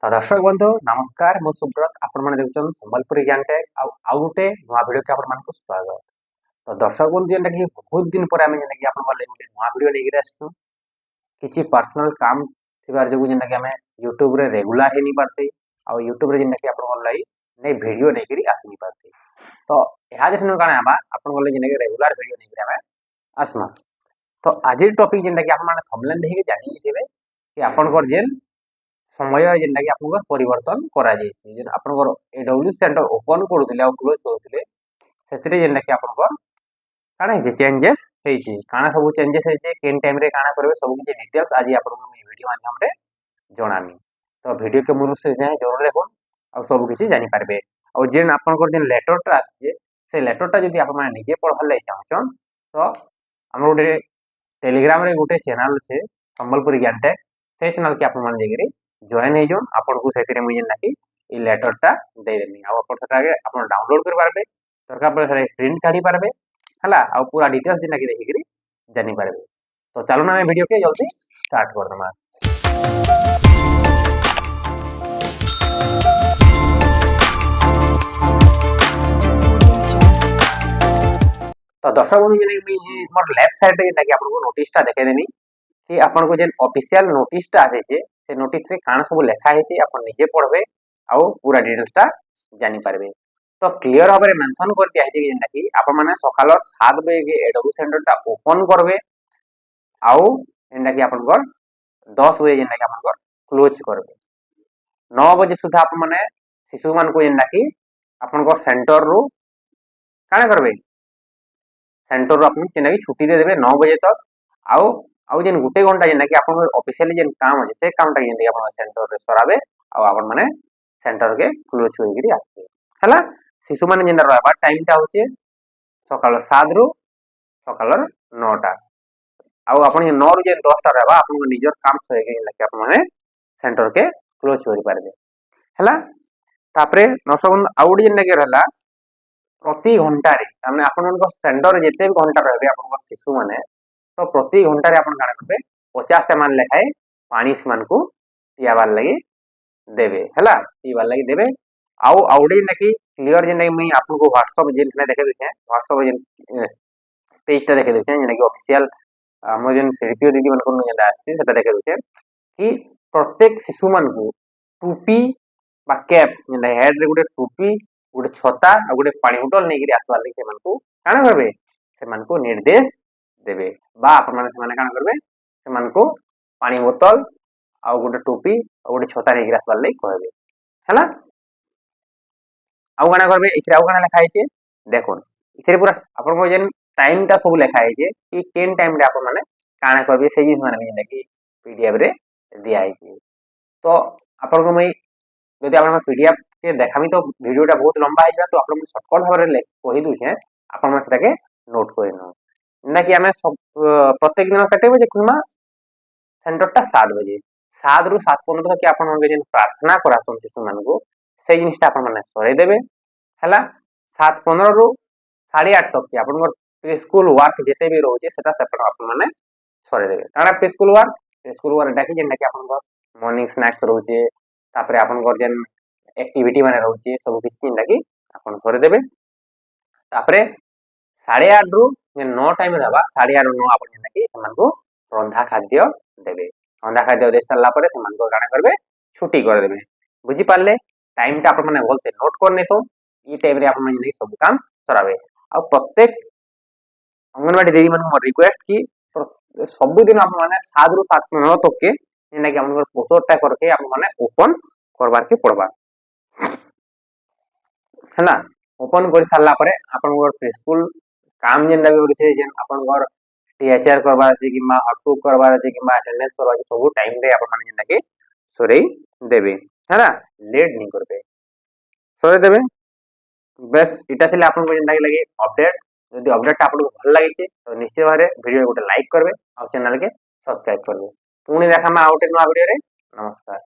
तो दर्शक बंधु नमस्कार मु सुब्रत आपण मैंने देखुन संबलपुरी ज्ञानटेक आउ गोटे नुआ वीडियो के आपण मानक स्वागत। तो दर्शक बंधु जेनटा कि बहुत दिन पर आमे जेनटा कि आपण वाले गोटे नुआ वीडियो लेके आसछु किछि पर्सनल काम थिबार जो जेनटा कि हमें YouTube रे रेगुलर हे नी पारते आ YouTube रे जेनटा कि आपण वाला नै वीडियो नै करी आसी नी पारते। तो एहा जेन काना आबा आपण वाले जेनटा कि रेगुलर वीडियो नै करी हमें आसमा। तो आज टॉपिक जेनटा कि आपण माने थंबनेल देखि जानि जेबे कि आपण को जेन समय जेनटा कि आपनकर परिवर्तन करा जायछि जेन आपनकर एडब्ल्यू सेंटर ओपन करूतिले आ क्लोज करूतिले सेतरे जेनटा कि आपनकर काना हे चेंजेस हेछि काना सब चेंजेस हेछि केन टाइम रे काना करबे सब किछि डिटेल्स आज आपनको मैं वीडियो माध्यम रे जणामी। तो वीडियो के मुरु से जाय जरूर देखो आ सब किछि जानि पारबे आ जेन आपनकर जेन लेटरटा आछे से लेटरटा जदि आप माने निजे पढल लै चाहछन तो हमर गोटे टेलीग्राम रे गोटे चैनल छे संबलपुरी ज्ञानटेक से चैनल के आपण माने जेगिरि जॉइन हे जोन आपन को सेतिरे मुई जेन नाकि ई लेटरटा दे देमी आ आपन सेटा के आपन डाउनलोड कर पारबे दरकार पड़े सेटा प्रिंट काढी पारबे हला आ पूरा डिटेल्स जेन नाकि देखिरि जानि पारबे। तो चलो ना मैं वीडियो के जल्दी स्टार्ट कर दमा। तो दर्शक बंधु जेन कि मोर लेफ्ट साइड रे जेन कि आपन को नोटिस टा देखे देनी कि आपन को जेन ऑफिशियल नोटिस टा आसे छे से नोटिस रे काना सब लिखा हेछि आपन निजे पढबे आ पूरा डिटेल्स टा जानि पारबे। तो क्लियर भाबरे मेंशन कर दिया हेछि जेनटा कि आपन माने सकाल 7 बजे एडब्ल्यू सेंटर टा ओपन करबे आ जेनटा कि आपन को 10 बजे जेनटा कि आपन को क्लोज करबे 9 बजे सुधा आपन माने शिशु मान को जेनटा कि आपन को सेंटर रो काना करबे सेंटर रो आपन जेनटा कि छुट्टी दे देबे 9 बजे तक आउ जेन गुटे घंटा जेनटा कि आपन ऑफिशियली जेन काम अछि से काम टा जेनटा कि आपन सेंटर रे सराबे आ आपन माने सेंटर के क्लोज होइगिरी आसे हला शिशु माने जेन रहबा टाइम टा होचे सकाल 7 रु सकाल 9 टा आउ आपन 9 रु जेन 10 टा रहबा आपन निजर काम सहेगे जेनटा कि आपन माने सेंटर के क्लोज होई पारबे हला। तापरे नसबन आउडी जेनटा कि रहला प्रति घंटा रे तामे आपन को सेंटर जेते भी घंटा रहबे आपन शिशु माने तो प्रति घंटा रे आपन काना करबे 50 समान लेखाए पानी समान को पियाबार लागि देबे हला पियाबार लागि देबे आउडी नकी क्लियर जे नै आपन को व्हाट्सएप जेन देखे देखे व्हाट्सएप जेन पेज टा देखे देखे जेन कि ऑफिशियल हम जेन सीडीपीओ दीदी मन को जेन आछि सेटा देखे देखे कि प्रत्येक शिशु मान को टोपी बा कैप जेन हेड रे गुटे टोपी गुटे छता आ गुटे पानी बोतल नै गिरी आसबार लागि सेमान को काना करबे सेमान को निर्देश देबे बा आपन माने सेमाने काना करबे सेमान को पानी बोतल आ गुटे टोपी आ गुटे छता नै गिरी आसबार लागि कहबे हला। आउ काना करबे इथरे आउ काना लिखा हेचे देखोन इथरे पूरा आपन को जेन टाइम टा सब लिखा हेचे कि केन टाइम रे आपन माने काना करबे से जिस माने जेन कि पीडीएफ रे दिया हेचे। तो आपन को मैं जदि आपन पीडीएफ के देखामी तो वीडियो टा बहुत लंबा हेजा तो आपन शॉर्टकट भाबरे कहि दुछे आपन माने सेटा के नोट करिनो ना कि हमें सब प्रत्येक दिन कते बजे खुलमा सेंटर टा 7 बजे 7 रु 7:15 तक आपन माने जेन प्रार्थना करासन शिशु मान को से जिनिसटा आपन माने सरे देबे हला 7:15 रु 8:30 तक के आपन प्री स्कूल वर्क जेते भी रहउचे सेटा सेपट आपन माने सरे देबे काना प्री स्कूल वर्क डाकी जेन कि आपन मॉर्निंग स्नैक्स रहउचे तापरे आपन जेन एक्टिविटी माने रहउचे सब किछि जेन कि आपन सरे देबे तापरे 8:30 रु जेन 9 टाइम रहबा 8:30 रु 9 आपन जेन कि समान को रंधा खाद्य देबे रंधा खाद्य दे सारला परे समान को काना करबे छुट्टी कर देबे बुझी पारले टाइम टा आपन माने बोल से नोट करने तो ई टाइम रे आपन माने सब काम करावे आ प्रत्येक अंगनवाड़ी दीदी मन को रिक्वेस्ट की सब दिन आपन माने 7 रु 7:15 तक के जेना कि आपन पोस्टर टा करके आपन माने ओपन करबार के पड़बा हला। ओपन कर सारला परे आपन प्री स्कूल काम जेन लगे छै जेन आपन घर टीएचआर करबा छै कि मा हटू करबा छै कि मा अटेंडेंस करबा छै सब टाइम रे आपन माने जेन कि सरेई देबे हला लेट नहीं करबे सरे देबे बस इटा थिले आपन को जेन लगे अपडेट यदि अपडेट आपन को भल लागि छै तो निश्चित भाबरे वीडियो गोटे लाइक करबे और चैनल के सब्सक्राइब करबे पुणी देखा मा आउटे नुआ वीडियो रे नमस्कार।